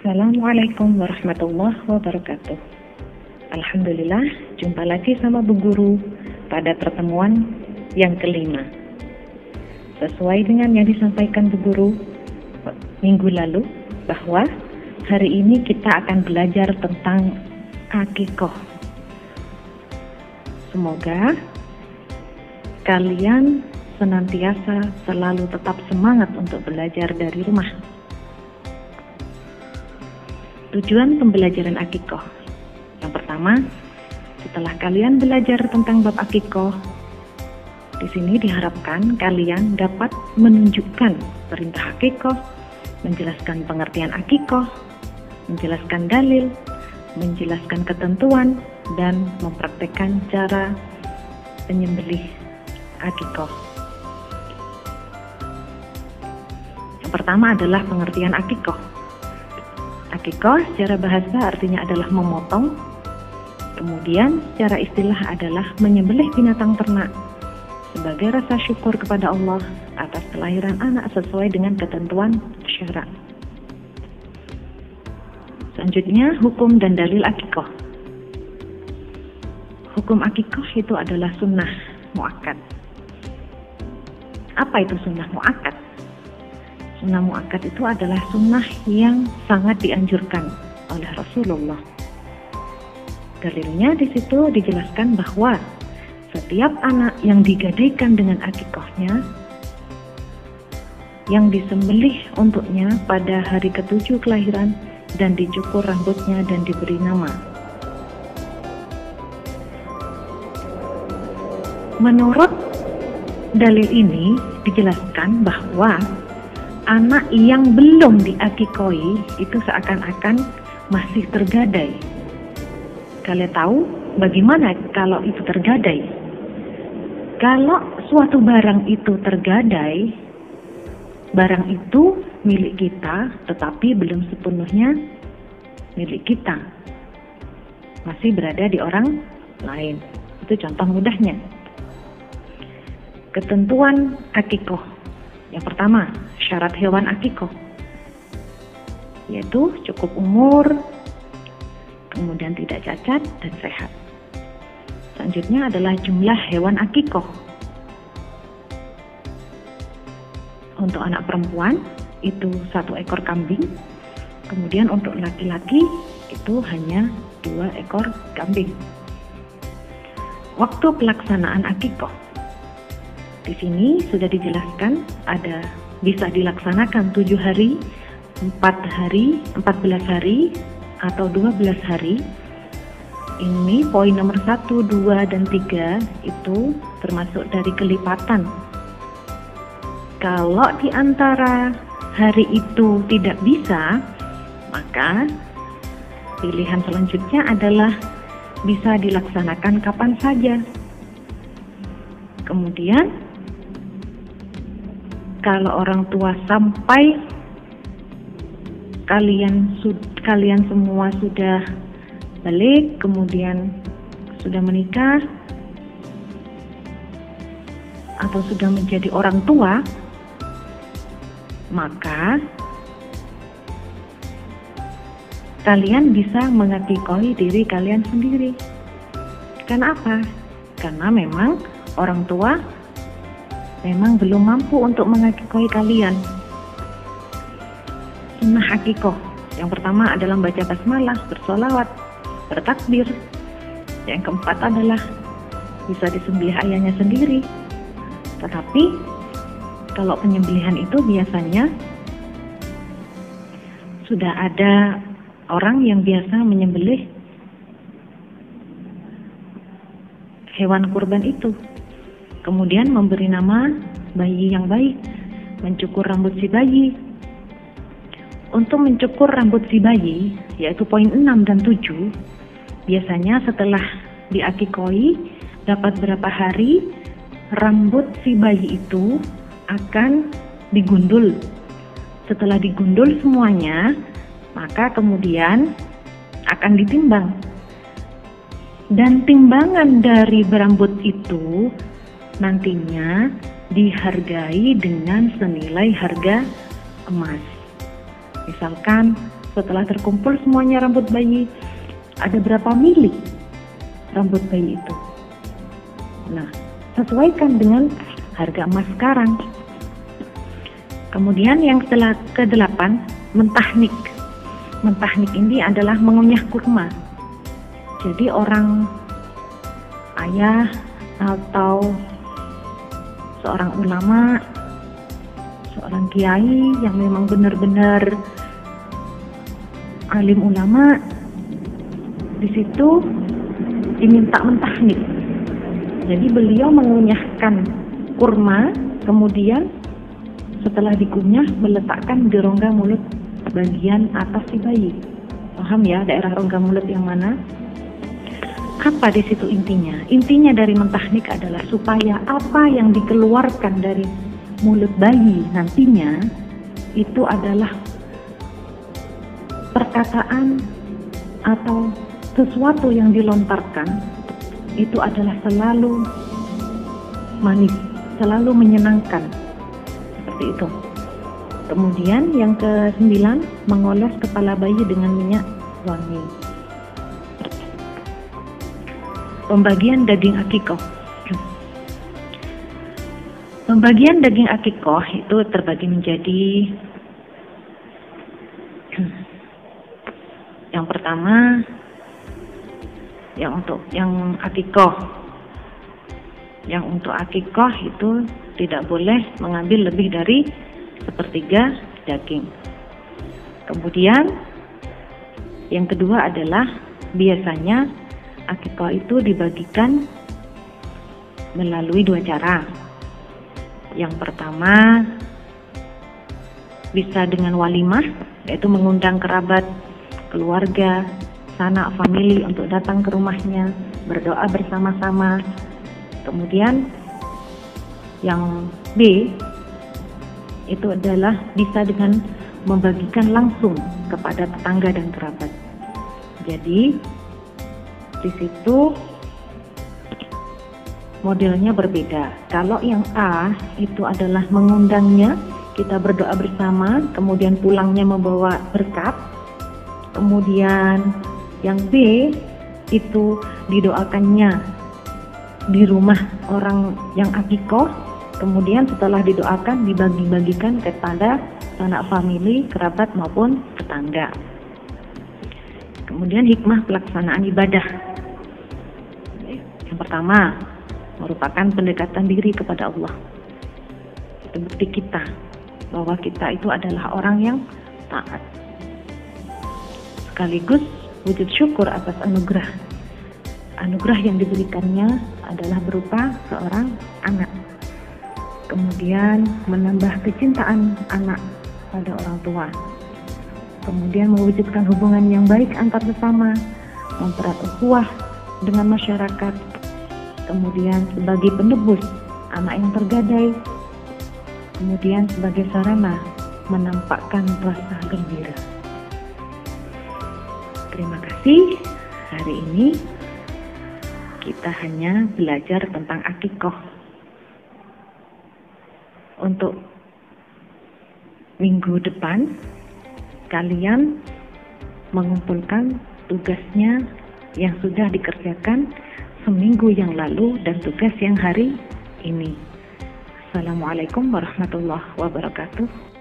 Assalamualaikum warahmatullahi wabarakatuh. Alhamdulillah, jumpa lagi sama Bu Guru pada pertemuan yang kelima. Sesuai dengan yang disampaikan Bu Guru minggu lalu, bahwa hari ini kita akan belajar tentang akikoh. Semoga kalian senantiasa selalu tetap semangat untuk belajar dari rumah. Tujuan pembelajaran akikoh. Yang pertama, setelah kalian belajar tentang bab akikoh, di sini diharapkan kalian dapat menunjukkan perintah akikoh, menjelaskan pengertian akikoh, menjelaskan dalil, menjelaskan ketentuan, dan mempraktekkan cara penyembelih akikoh. Yang pertama adalah pengertian akikoh. Akikoh secara bahasa artinya adalah memotong, kemudian secara istilah adalah menyembelih binatang ternak sebagai rasa syukur kepada Allah atas kelahiran anak sesuai dengan ketentuan syara. Selanjutnya, hukum dan dalil akikoh. Hukum akikoh itu adalah sunnah muakkad. Apa itu sunnah muakkad? Sunnah muakkad itu adalah sunnah yang sangat dianjurkan oleh Rasulullah. Dalilnya di situ dijelaskan bahwa setiap anak yang digadaikan dengan akikohnya, yang disembelih untuknya pada hari ke-7 kelahiran dan dicukur rambutnya dan diberi nama. Menurut dalil ini dijelaskan bahwa anak yang belum diakikoi itu seakan-akan masih tergadai. Kalian tahu bagaimana kalau itu tergadai? Kalau suatu barang itu tergadai, barang itu milik kita tetapi belum sepenuhnya milik kita. Masih berada di orang lain. Itu contoh mudahnya. Ketentuan akikoh. Yang pertama, syarat hewan akikoh, yaitu cukup umur, kemudian tidak cacat dan sehat. Selanjutnya adalah jumlah hewan akikoh. Untuk anak perempuan itu 1 ekor kambing, kemudian untuk laki-laki itu hanya 2 ekor kambing. Waktu pelaksanaan akikoh. Di sini sudah dijelaskan ada bisa dilaksanakan 7 hari, 4 hari, 14 hari, atau 12 hari. Ini poin nomor 1, 2, dan 3 itu termasuk dari kelipatan. Kalau di antara hari itu tidak bisa, maka pilihan selanjutnya adalah bisa dilaksanakan kapan saja. Kemudian kalau orang tua sampai kalian semua sudah balik, kemudian sudah menikah atau sudah menjadi orang tua, maka kalian bisa mengakikoi diri kalian sendiri. Kenapa? Karena memang orang tua memang belum mampu untuk mengakikoi kalian. Sunnah akikoh. Yang pertama adalah membaca basmalah, bersolawat, bertakbir. Yang keempat adalah bisa disembelih ayahnya sendiri. Tetapi kalau penyembelihan itu biasanya sudah ada orang yang biasa menyembelih hewan kurban itu. Kemudian memberi nama bayi yang baik, mencukur rambut si bayi. Untuk mencukur rambut si bayi, yaitu poin 6 dan 7, biasanya setelah diakikoi, dapat berapa hari, rambut si bayi itu akan digundul. Setelah digundul semuanya, maka kemudian akan ditimbang. Dan timbangan dari berambut itu nantinya dihargai dengan senilai harga emas. Misalkan setelah terkumpul semuanya rambut bayi, ada berapa mili rambut bayi itu. Nah, sesuaikan dengan harga emas sekarang. Kemudian yang ke-8, mentahnik. Mentahnik ini adalah mengunyah kurma. Jadi orang ayah atau seorang ulama, seorang kiai yang memang benar-benar alim ulama, di situ diminta mentahnik. Jadi beliau mengunyahkan kurma, kemudian setelah dikunyah meletakkan di rongga mulut bagian atas si bayi. Paham ya daerah rongga mulut yang mana? Apa di situ intinya? Intinya dari mentahnik adalah supaya apa yang dikeluarkan dari mulut bayi nantinya itu adalah perkataan atau sesuatu yang dilontarkan itu adalah selalu manis, selalu menyenangkan. Seperti itu. Kemudian yang ke-9, mengoles kepala bayi dengan minyak wangi. Pembagian daging akikoh. Pembagian daging akikoh itu terbagi menjadi yang pertama, yang akikoh. Yang untuk akikoh itu tidak boleh mengambil lebih dari 1/3 daging. Kemudian yang kedua adalah biasanya akikoh itu dibagikan melalui 2 cara. Yang pertama bisa dengan walimah, yaitu mengundang kerabat, keluarga, sanak famili untuk datang ke rumahnya, berdoa bersama-sama. Kemudian yang B itu adalah bisa dengan membagikan langsung kepada tetangga dan kerabat. Jadi di situ modelnya berbeda. Kalau yang A itu adalah mengundangnya, kita berdoa bersama, kemudian pulangnya membawa berkat. Kemudian yang B itu didoakannya di rumah orang yang akikoh, kemudian setelah didoakan dibagi-bagikan kepada sanak famili, kerabat maupun tetangga. Kemudian hikmah pelaksanaan ibadah. Yang pertama, merupakan pendekatan diri kepada Allah. Itu bukti kita bahwa kita itu adalah orang yang taat. Sekaligus wujud syukur atas anugerah. Anugerah yang diberikannya adalah berupa seorang anak. Kemudian menambah kecintaan anak pada orang tua. Kemudian mewujudkan hubungan yang baik antar sesama, mempererat ukhuwah dengan masyarakat. Kemudian sebagai penebus anak yang tergadai. Kemudian sebagai sarana menampakkan rasa gembira. Terima kasih. Hari ini kita hanya belajar tentang akikoh. Untuk minggu depan kalian mengumpulkan tugasnya yang sudah dikerjakan seminggu yang lalu dan tugas yang hari ini. Assalamualaikum warahmatullahi wabarakatuh.